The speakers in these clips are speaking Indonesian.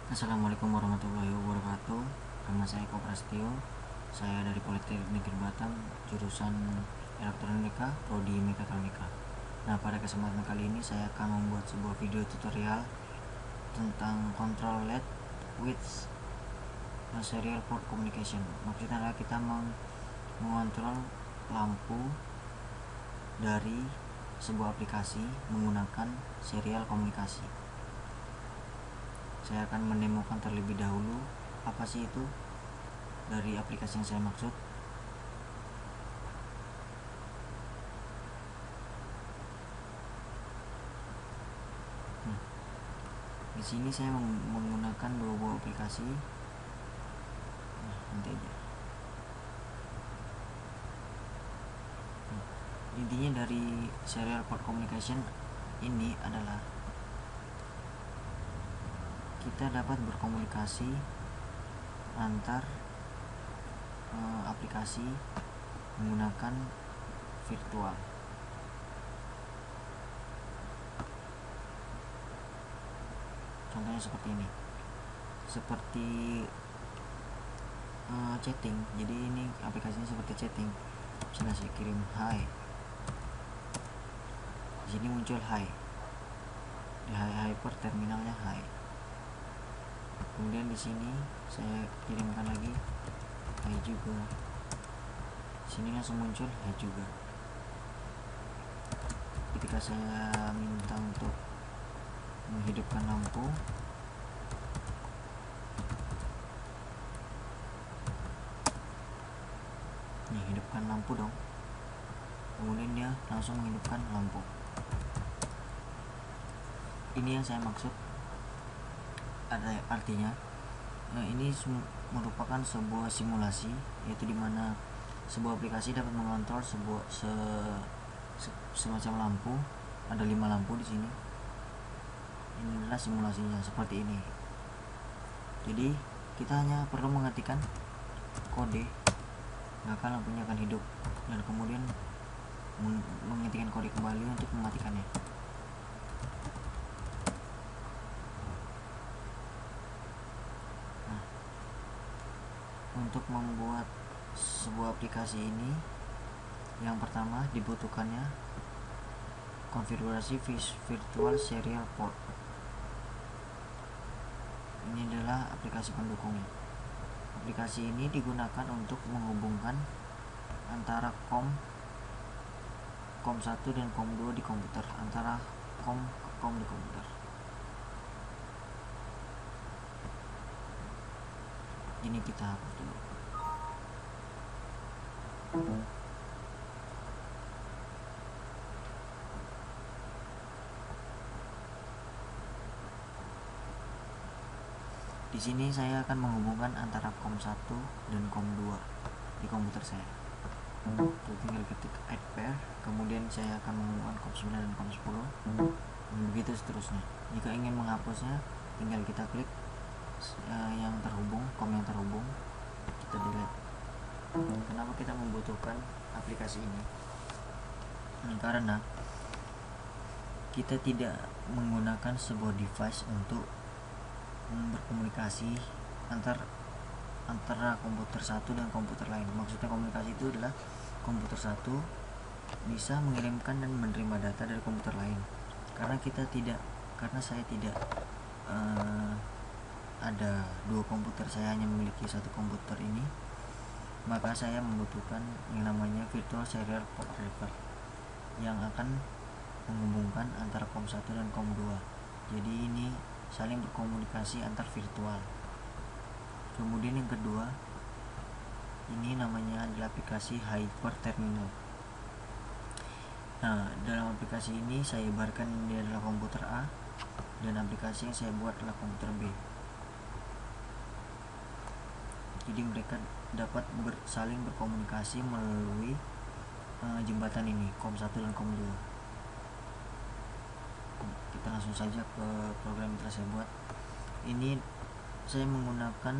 Assalamualaikum warahmatullahi wabarakatuh. Nama saya Eko Prastio. Saya dari Politeknik Negeri Batam, jurusan Elektronika, prodi Mekatronika. Nah, pada kesempatan kali ini saya akan membuat sebuah video tutorial tentang control LED with serial port communication. Maksudnya adalah kita mengontrol lampu dari sebuah aplikasi menggunakan serial komunikasi. Saya akan mendemokan terlebih dahulu apa sih itu dari aplikasi yang saya maksud. Di sini saya menggunakan dua buah aplikasi. Nanti aja. Intinya dari serial port communication ini adalah kita dapat berkomunikasi antar aplikasi menggunakan virtual. Contohnya seperti ini, seperti chatting. Jadi ini aplikasinya seperti chatting. Misalnya saya kirim hi, di sini muncul hi, di hyper terminalnya hi. Kemudian di sini saya kirimkan lagi hi juga, di sini langsung muncul hi juga. Ketika saya minta untuk menghidupkan lampu, nih hidupkan lampu dong, kemudian dia langsung menghidupkan lampu. Ini yang saya maksud, ada artinya ini merupakan sebuah simulasi, yaitu dimana sebuah aplikasi dapat mengontrol semacam lampu. Ada 5 lampu di sini. Ini adalah simulasinya seperti ini. Jadi kita hanya perlu mengetikkan kode, maka lampunya akan hidup, dan kemudian mengetikkan kode kembali untuk mematikannya. Nah, untuk membuat sebuah aplikasi ini, yang pertama dibutuhkannya konfigurasi virtual serial port. Ini adalah aplikasi pendukungnya. Aplikasi ini digunakan untuk menghubungkan antara COM 1 dan COM 2 di komputer, antara COM ke COM di komputer. Ini kita hapus dulu. Di sini saya akan menghubungkan antara COM 1 dan COM 2 di komputer saya. Tinggal ketik add pair, kemudian saya akan menghubungkan COM 9 dan COM 10, dan begitu seterusnya. Jika ingin menghapusnya, tinggal kita klik yang terhubung, COM yang terhubung, kita delete. Kenapa kita membutuhkan aplikasi ini? Karena kita tidak menggunakan sebuah device untuk berkomunikasi antara komputer satu dan komputer lain. Maksudnya komunikasi itu adalah komputer satu bisa mengirimkan dan menerima data dari komputer lain. Karena saya tidak ada dua komputer, saya hanya memiliki satu komputer ini, maka saya membutuhkan yang namanya virtual serial port driver yang akan menghubungkan antara COM 1 dan COM 2. Jadi ini saling berkomunikasi antar virtual. Kemudian yang kedua, ini namanya adalah aplikasi hyper terminal. Nah, dalam aplikasi ini saya ibaratkan ini adalah komputer A, dan aplikasi yang saya buat adalah komputer B. Jadi mereka dapat saling berkomunikasi melalui jembatan ini, COM 1 dan COM 2. Kita langsung saja ke program yang telah saya buat. Ini saya menggunakan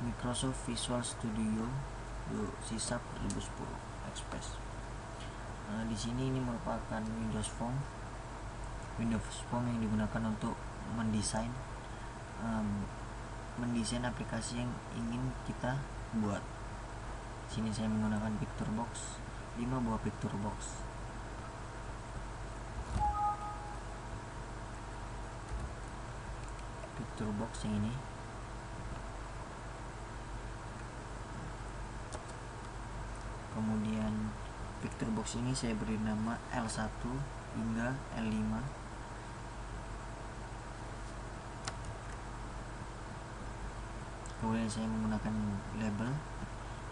Microsoft Visual Studio C# 2010 Express. Di sini ini merupakan Windows Phone Windows Form yang digunakan untuk mendesain aplikasi yang ingin kita buat. Sini saya menggunakan picture box, 5 buah picture box. Picture box yang ini. Kemudian picture box ini saya beri nama L1 hingga L5. Kemudian saya menggunakan label.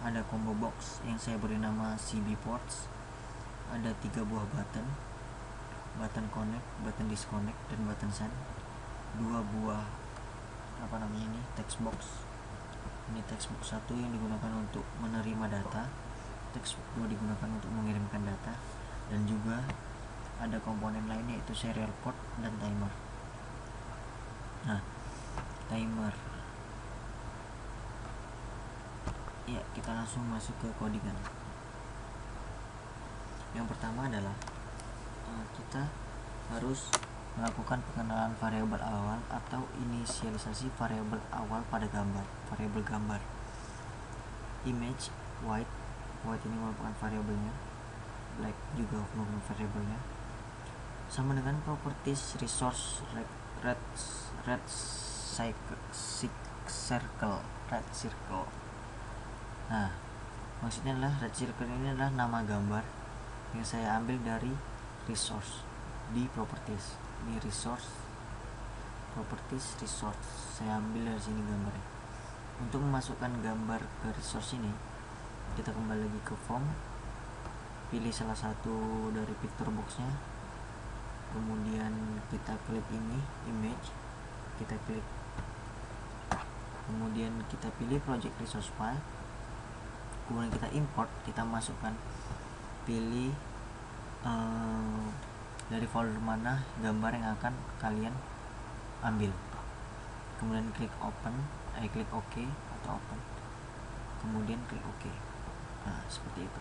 Ada combo box yang saya beri nama CB ports. Ada 3 buah button connect, button disconnect, dan button send. 2 buah text box. Ini text box 1 yang digunakan untuk menerima data, text box 2 digunakan untuk mengirimkan data, dan juga ada komponen lainnya yaitu serial port dan timer. Nah, timer. Ya, kita langsung masuk ke codingan. Yang pertama adalah kita harus melakukan pengenalan variabel awal atau inisialisasi variabel awal pada variabel gambar. Image white ini merupakan variabelnya, black juga merupakan variabelnya, sama dengan properties resource red circle. Nah, maksudnya adalah red circle ini adalah nama gambar yang saya ambil dari resource di properties. Ini properties resource, saya ambil dari sini gambarnya. Untuk memasukkan gambar ke resource ini, kita kembali lagi ke form, pilih salah satu dari picture boxnya, kemudian kita klik ini image, kita klik, kemudian kita pilih project resource file, kemudian kita import, kita masukkan, pilih dari folder mana gambar yang akan kalian ambil, kemudian klik klik OK atau open, kemudian klik OK. Nah, seperti itu.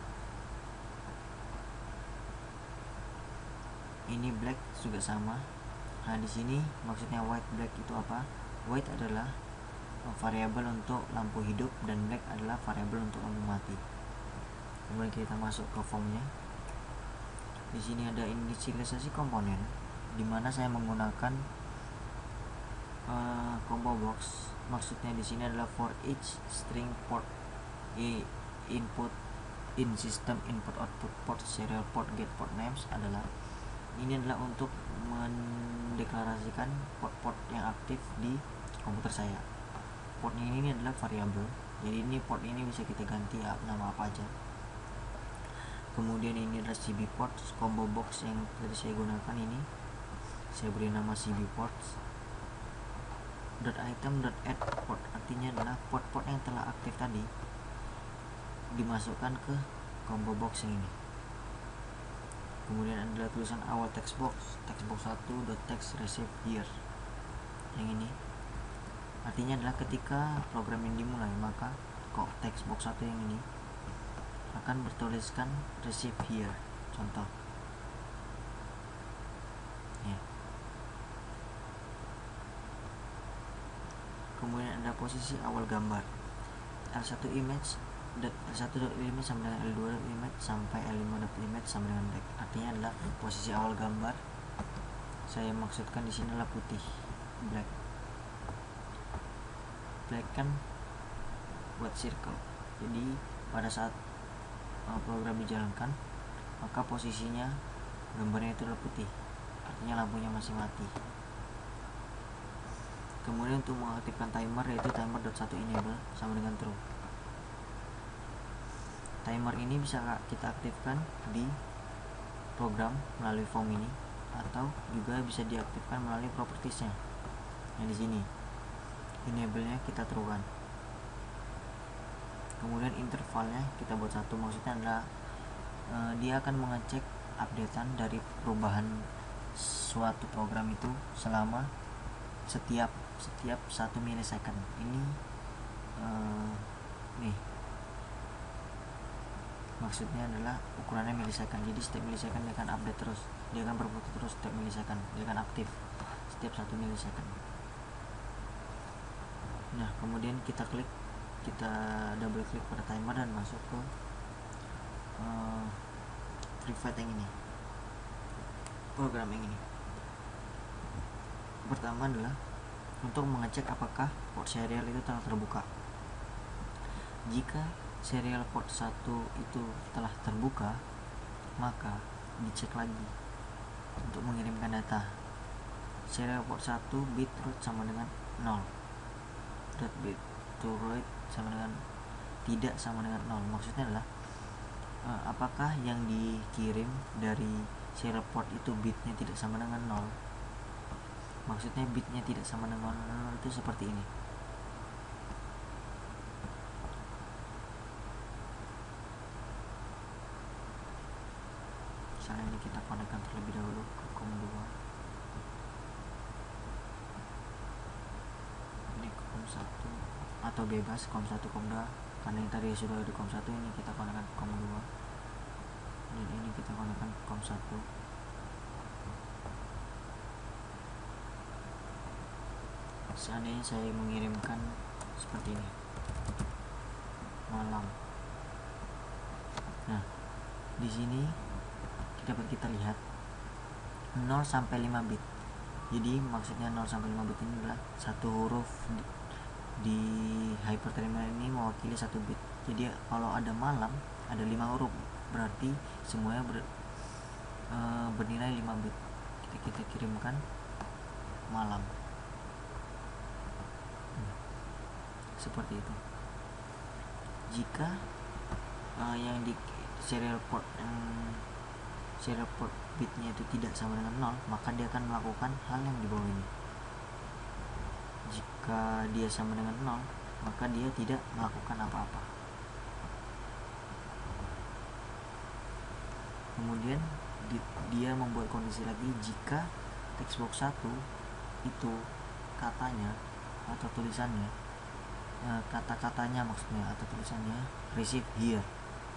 Ini black juga sama. Nah, di sini maksudnya white black itu apa? White adalah variabel untuk lampu hidup dan black adalah variabel untuk lampu mati. Kemudian kita masuk ke formnya. Di sini ada inisialisasi komponen, di mana saya menggunakan combo box. Maksudnya di sini adalah for each string port input in system input output port serial port get port names ini adalah untuk mendeklarasikan port-port yang aktif di komputer saya. Portnya ini adalah variabel, jadi ini port ini bisa kita ganti nama apa aja. Kemudian ini adalah CB ports, combo box yang tadi saya gunakan ini saya beri nama CB ports. .item.add port artinya adalah port-port yang telah aktif tadi dimasukkan ke combo box yang ini. Kemudian adalah tulisan awal text box 1.text receive here. Yang ini artinya adalah ketika program ini dimulai, maka kok text box 1 yang ini akan bertuliskan receive here, contoh ya. Kemudian ada posisi awal gambar L1 image L1.image sama dengan L2.image sampai L5.image sama dengan black, artinya adalah posisi awal gambar. Saya maksudkan di sini adalah putih, black kan buat circle, jadi pada saat program dijalankan maka posisinya gambarnya itu adalah putih, artinya lampunya masih mati. Kemudian untuk mengaktifkan timer yaitu timer.1enable sama dengan true. Timer ini bisa kita aktifkan di program melalui form ini atau juga bisa diaktifkan melalui propertiesnya yang di sini. Enable-nya kita true-kan. Kemudian intervalnya kita buat 1, maksudnya adalah dia akan mengecek updatean dari perubahan suatu program itu selama setiap 1 milisecond. Ini nih maksudnya adalah ukurannya milisecond, jadi setiap milisecond dia akan update terus. dia akan berputar terus setiap milisecond, dia akan aktif setiap 1 milisecond. Nah kemudian kita double klik pada timer dan masuk ke private yang ini, program yang ini. Pertama adalah untuk mengecek apakah port serial itu telah terbuka. Jika serial port 1 itu telah terbuka, maka dicek lagi untuk mengirimkan data. Serial port 1 bit root sama dengan 0, bit to root sama dengan tidak sama dengan 0. Maksudnya adalah apakah yang dikirim dari serial port itu bitnya tidak sama dengan 0. Maksudnya bitnya tidak sama dengan 0 itu seperti ini. Misalnya ini kita konekkan terlebih dahulu ke COM2. Ini ke COM1 atau bebas COM1 COM2, karena yang tadi sudah di COM1, ini kita konekkan ke COM2 dan ini kita konekkan ke COM1. Seandainya saya mengirimkan seperti ini, malam. Nah di sini dapat kita lihat 0 sampai 5 bit. Jadi maksudnya 0 sampai 5 bit ini adalah satu huruf di hyperterminal ini mewakili 1 bit. Jadi kalau ada malam ada 5 huruf, berarti semuanya bernilai 5 bit. Kita kirimkan malam. Seperti itu. Jika yang di serial port bitnya itu tidak sama dengan 0, maka dia akan melakukan hal yang di bawah ini. Jika dia sama dengan 0, maka dia tidak melakukan apa-apa. Kemudian dia membuat kondisi lagi jika textbox 1 itu katanya atau tulisannya, kata-katanya maksudnya atau tulisannya receive here,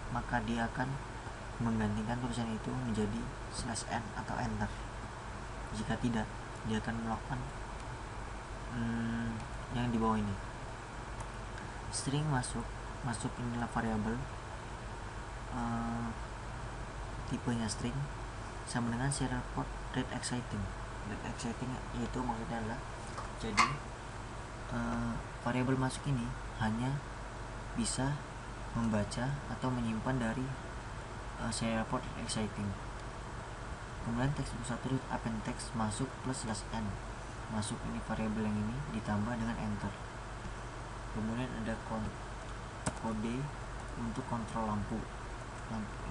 maka dia akan menggantikan tulisan itu menjadi /n atau enter. Jika tidak, dia akan melakukan yang di bawah ini. String masuk inilah variabel, tipenya string, sama dengan serial port read exciting. Read exciting yaitu maksudnya adalah, jadi variabel masuk ini hanya bisa membaca atau menyimpan dari serial port exciting. Kemudian textbox 1 append text masuk +/n, masuk ini variabel yang ini ditambah dengan enter. Kemudian ada kode untuk kontrol lampu.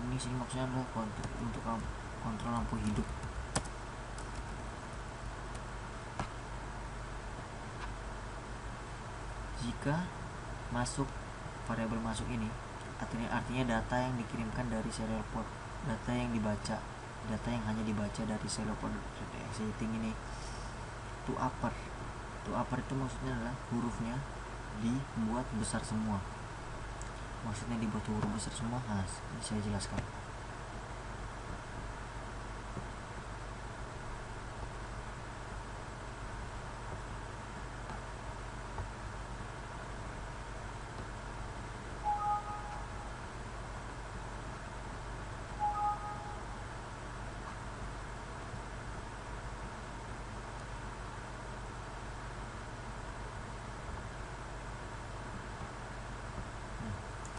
Ini sini maksudnya adalah untuk kontrol lampu hidup. Jika masuk variabel masuk ini artinya data yang dikirimkan dari serial port, data yang dibaca, data yang hanya dibaca dari serial port exciting ini to upper itu maksudnya adalah hurufnya dibuat besar semua. Maksudnya dibuat huruf besar semua. Nah, ini saya jelaskan.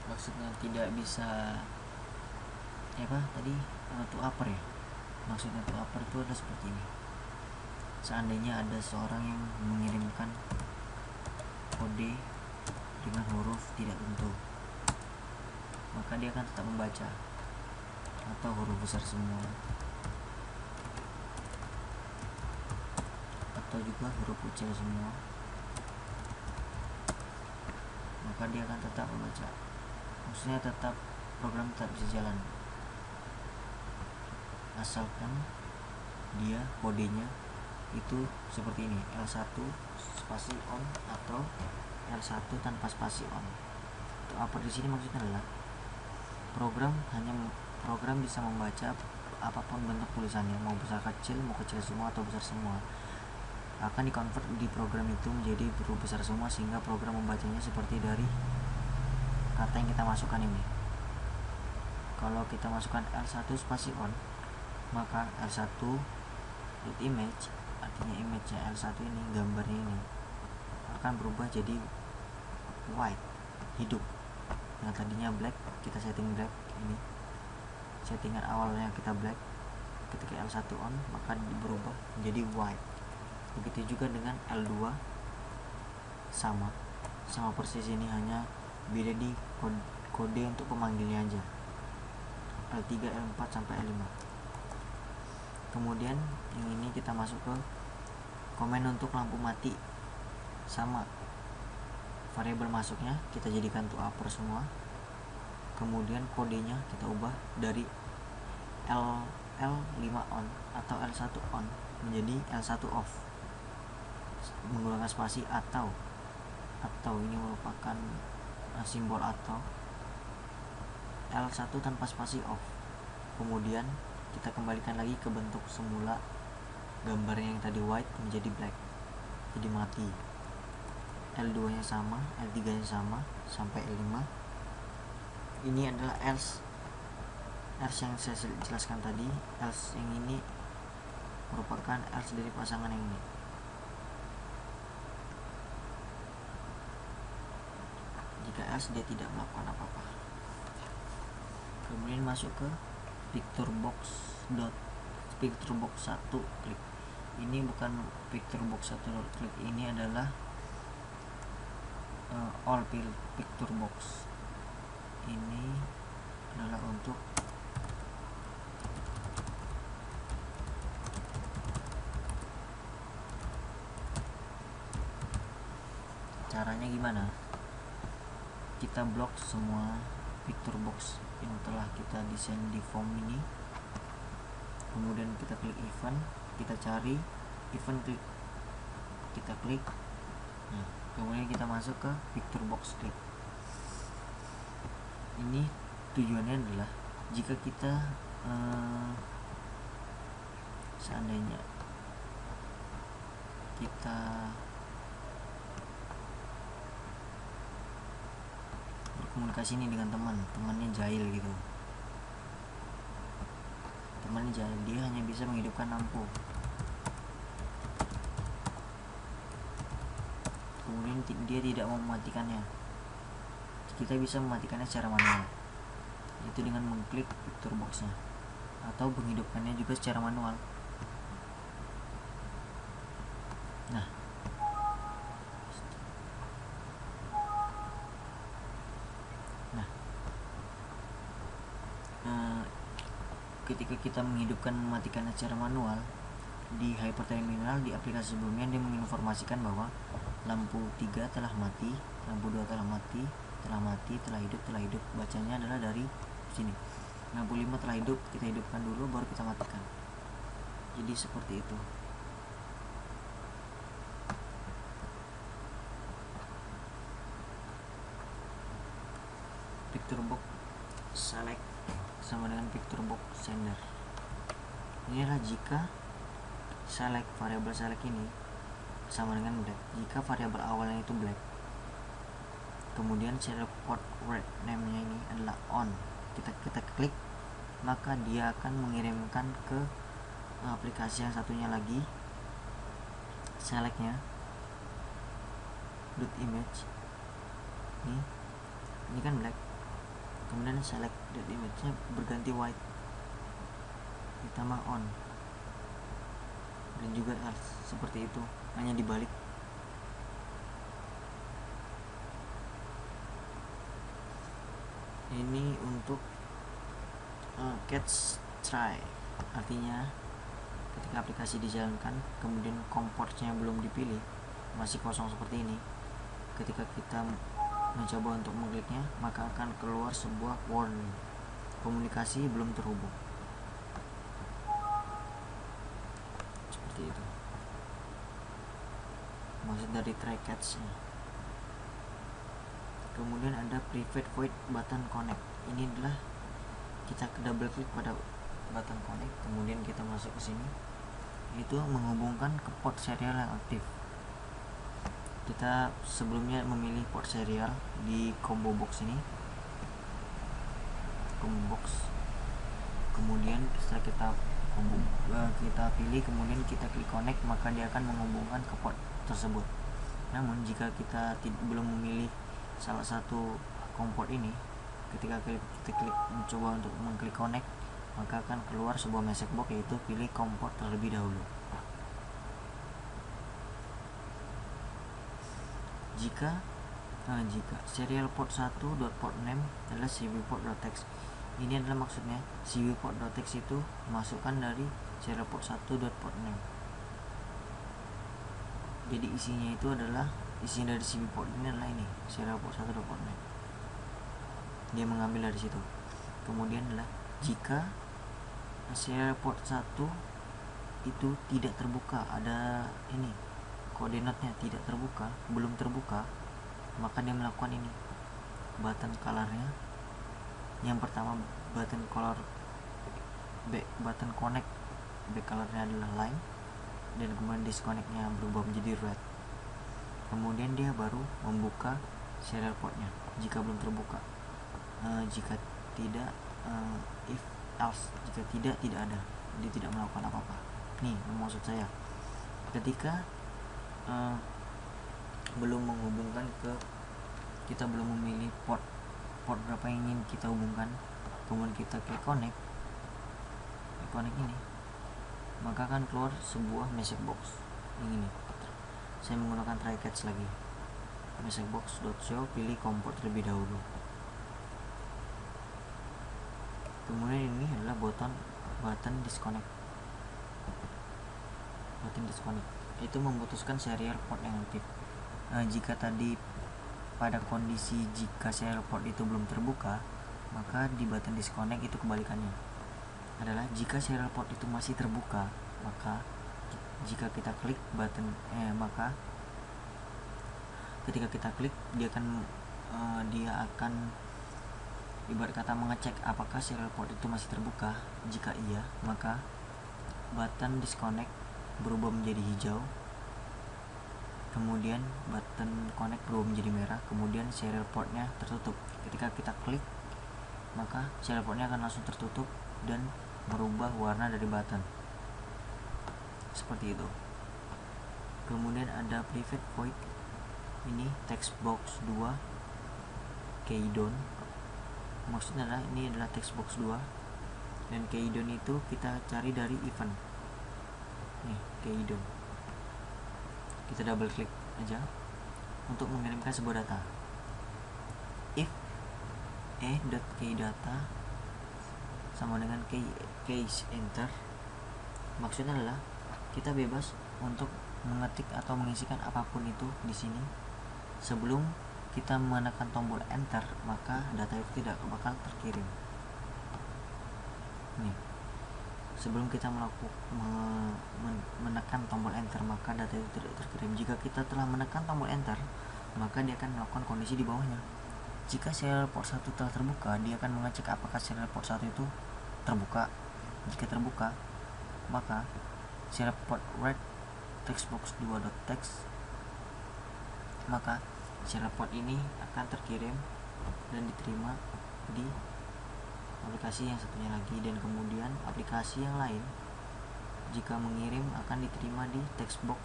Maksudnya tidak bisa to upper ya. Maksudnya to upper itu adalah seperti ini. Seandainya ada seorang yang mengirimkan kode dengan huruf tidak tentu, maka dia akan tetap membaca, atau huruf besar semua, atau juga huruf kecil semua, maka dia akan tetap membaca. Maksudnya tetap program tetap bisa jalan, asalkan dia kodenya itu seperti ini, L1 spasi on atau L1 tanpa spasi on. Untuk upper di sini maksudnya adalah program bisa membaca apapun bentuk tulisannya, mau besar kecil, mau kecil semua atau besar semua, akan dikonvert di program itu menjadi huruf besar semua, sehingga program membacanya seperti dari kata yang kita masukkan ini. Kalau kita masukkan L1 spasi on, maka L1 image, artinya image-nya L1 ini, gambarnya ini akan berubah jadi white, hidup. Yang tadinya black, kita setting black, ini settingan awalnya kita black, ketika L1 on maka berubah menjadi white. Begitu juga dengan L2, sama persis, ini hanya beda di kode untuk pemanggilnya aja, L3, L4 sampai L5. Kemudian yang ini kita masuk ke komen untuk lampu mati, sama variabel masuknya kita jadikan to upper semua, kemudian kodenya kita ubah dari L5 on atau L1 on menjadi L1 off menggunakan spasi atau ini merupakan simbol atau L1 tanpa spasi off. Kemudian kita kembalikan lagi ke bentuk semula, gambarnya yang tadi white menjadi black, jadi mati. L2 nya sama, L3 nya sama sampai L5. Ini adalah else yang saya jelaskan tadi. Else yang ini merupakan else dari pasangan yang ini. Jika else dia tidak melakukan apa-apa. Kemudian masuk ke picturebox 1 klik. Ini bukan picturebox 1 klik, ini adalah all picturebox. Ini adalah untuk caranya gimana? Kita blok semua picturebox yang telah kita desain di form ini. Kemudian kita klik event, kita cari event, kita klik. Nah, kemudian kita masuk ke picturebox klik. Ini tujuannya adalah jika kita seandainya kita berkomunikasi ini dengan temannya jahil gitu, temannya jahil, dia hanya bisa menghidupkan lampu, kemudian dia tidak mau mematikannya. Kita bisa mematikannya secara manual, yaitu dengan mengklik picturebox-nya, atau menghidupkannya juga secara manual. Nah, ketika kita menghidupkan mematikannya secara manual di hyperterminal, di aplikasi sebelumnya dia menginformasikan bahwa lampu 3 telah mati, lampu 2 telah mati, telah hidup. Bacanya adalah dari sini. Lampu 5 telah hidup, kita hidupkan dulu baru kita matikan. Jadi seperti itu. Picturebox select sama dengan picturebox sender. Inilah jika select, variabel select ini sama dengan black. Jika variabel awalnya itu black, kemudian serial port word name-nya ini adalah on, kita klik, maka dia akan mengirimkan ke aplikasi yang satunya lagi selectnya .image. Ini kan black, kemudian select .image-nya berganti white ditambah on, dan juga else, seperti itu, hanya dibalik. Ini untuk catch try, artinya ketika aplikasi dijalankan kemudian komportnya belum dipilih, masih kosong seperti ini, ketika kita mencoba untuk mengkliknya maka akan keluar sebuah warning, komunikasi belum terhubung, seperti itu maksud dari try catch-nya. Kemudian ada private void button connect. Ini adalah kita double klik pada button connect, kemudian kita masuk ke sini, itu menghubungkan ke port serial yang aktif. Kita sebelumnya memilih port serial di combo box ini, combo box, kemudian setelah kita pilih, kemudian kita klik connect, maka dia akan menghubungkan ke port tersebut. Namun jika kita belum memilih salah satu komport ini, ketika kita klik mencoba untuk mengklik connect, maka akan keluar sebuah message box, yaitu pilih komport terlebih dahulu. Jika serial port 1.port name adalah cvport.txt, ini adalah maksudnya cvport.txt itu masukkan dari serial port 1.port name. Jadi isinya itu adalah dari cvport ini adalah ini serial port 1.port name. Dia mengambil dari situ. Kemudian adalah jika serial port 1 itu tidak terbuka, ada ini koordinatnya tidak terbuka, belum terbuka, maka dia melakukan ini button colornya. Yang pertama button color button connect, back colornya adalah line, dan kemudian disconnectnya berubah menjadi red. Kemudian dia baru membuka serial portnya jika belum terbuka. Jika tidak, if else, jika tidak ada, dia tidak melakukan apa-apa. Nih maksud saya, ketika belum menghubungkan kita belum memilih port berapa yang ingin kita hubungkan, kemudian kita klik connect ini, maka akan keluar sebuah message box yang ini. Saya menggunakan try catch lagi, message box.show, pilih komport terlebih dahulu. Kemudian ini adalah button disconnect. Itu memutuskan serial port yang aktif. Jika tadi pada kondisi jika serial port itu belum terbuka, maka di button disconnect itu kebalikannya, adalah jika serial port itu masih terbuka, maka jika kita klik button maka ketika kita klik dia akan ibarat kata mengecek apakah serial port itu masih terbuka. Jika iya, maka button disconnect berubah menjadi hijau, kemudian button connect berubah menjadi merah, kemudian serial portnya tertutup. Ketika kita klik, maka serial portnya akan langsung tertutup dan merubah warna dari button seperti itu. Kemudian ada private void, ini text box 2 keydone. Maksudnya adalah ini adalah text box 2, dan keydone itu kita cari dari event. Nih keydone, kita double klik aja untuk mengirimkan sebuah data. If e.keydata sama dengan case enter, maksudnya adalah kita bebas untuk mengetik atau mengisikan apapun itu di sini. Sebelum kita menekan tombol enter, maka data itu tidak bakal terkirim. Nih, sebelum kita menekan tombol enter, maka data itu tidak terkirim. Jika kita telah menekan tombol enter, maka dia akan melakukan kondisi di bawahnya. Jika serial port 1 telah terbuka, dia akan mengecek apakah serial port 1 itu terbuka. Jika terbuka, maka serial port red textbox 2.txt, maka serial port ini akan terkirim dan diterima di aplikasi yang satunya lagi, dan kemudian aplikasi yang lain jika mengirim akan diterima di textbox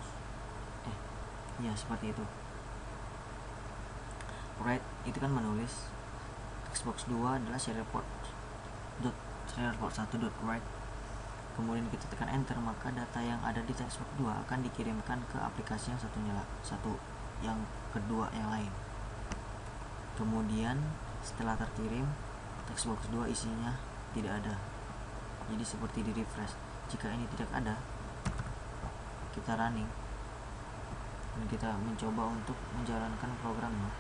ya seperti itu. Write itu kan menulis, textbox 2 adalah serial port 1.write. Kemudian kita tekan enter, maka data yang ada di textbox 2 akan dikirimkan ke aplikasi yang kedua yang lain. Kemudian setelah terkirim, textbox 2 isinya tidak ada, jadi seperti di refresh. Jika ini tidak ada, kita running dan kita mencoba untuk menjalankan programnya,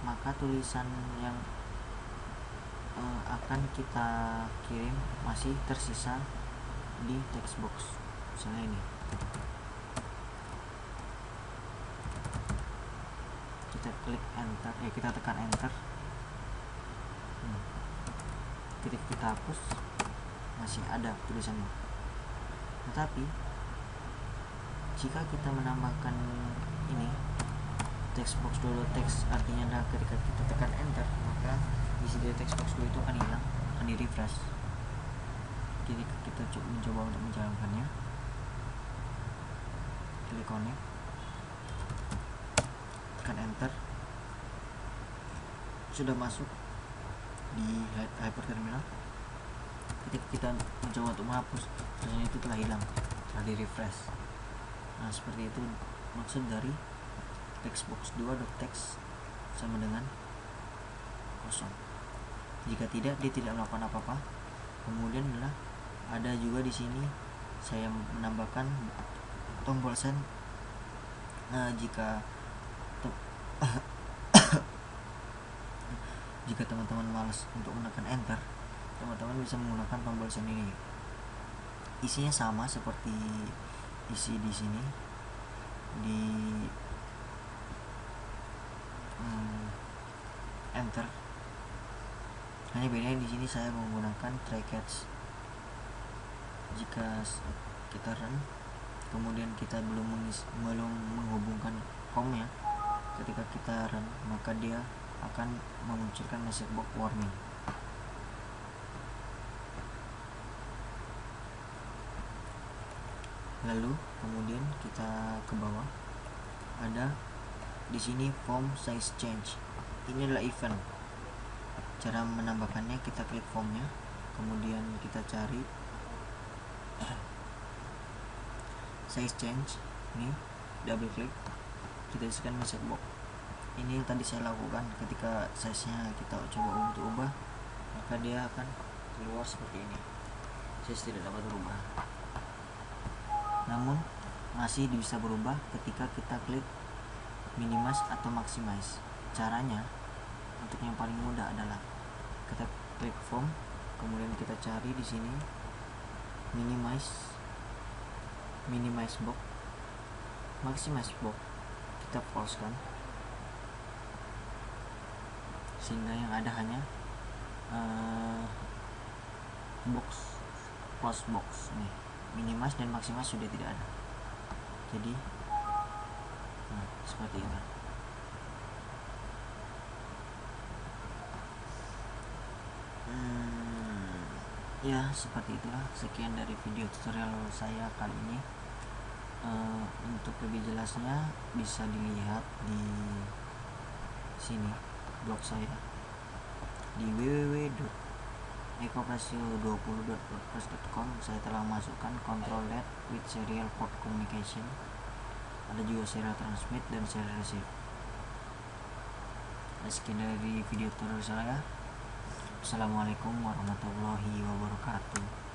maka tulisan yang akan kita kirim masih tersisa di textbox. Misalnya ini, kita klik enter, kita tekan enter, ketika kita hapus masih ada tulisannya. Tetapi jika kita menambahkan ini text box dulu, teks artinya adalah ketika kita tekan enter maka isi dari text box dulu itu akan hilang, akan di refresh. Ketika kita mencoba untuk menjalankannya, klik connect, tekan enter, sudah masuk di hyperterminal. Ketika kita mencoba untuk menghapus, tulisannya itu telah hilang, telah di refresh. Nah, seperti itu maksud dari textbox2.text sama dengan kosong. Jika tidak, dia tidak melakukan apa-apa. Kemudian adalah ada juga di sini saya menambahkan tombol send. Jika jika teman-teman malas untuk menekan enter, teman-teman bisa menggunakan tombol send ini. Isinya sama seperti isi di sini di enter, hanya bedanya di sini saya menggunakan try catch. Jika kita run kemudian kita belum menghubungkan comnya, ketika kita run maka dia akan memunculkan message box warning. Lalu kemudian kita ke bawah, ada di sini form size change. Ini adalah event. Cara menambahkannya, kita klik formnya, kemudian kita cari size change. Ini double klik, kita isikan message box. Ini yang tadi saya lakukan. Ketika size nya kita coba untuk ubah, maka dia akan keluar seperti ini. Size tidak dapat berubah, namun masih bisa berubah ketika kita klik minimize atau maximize. Caranya untuk yang paling mudah adalah kita klik form, kemudian kita cari di sini minimize box, maximize box kita false kan, sehingga yang ada hanya box close box nih. Minimize dan maximize sudah tidak ada, jadi seperti itu. Ya, seperti itulah. Sekian dari video tutorial saya kali ini. Untuk lebih jelasnya bisa dilihat di sini blog saya di www.ekoprasio20.wordpress.com. Saya telah masukkan control LED with serial port communication, ada juga serial transmit dan serial receive. Sekian dari video tutorial saya. Assalamualaikum warahmatullahi wabarakatuh.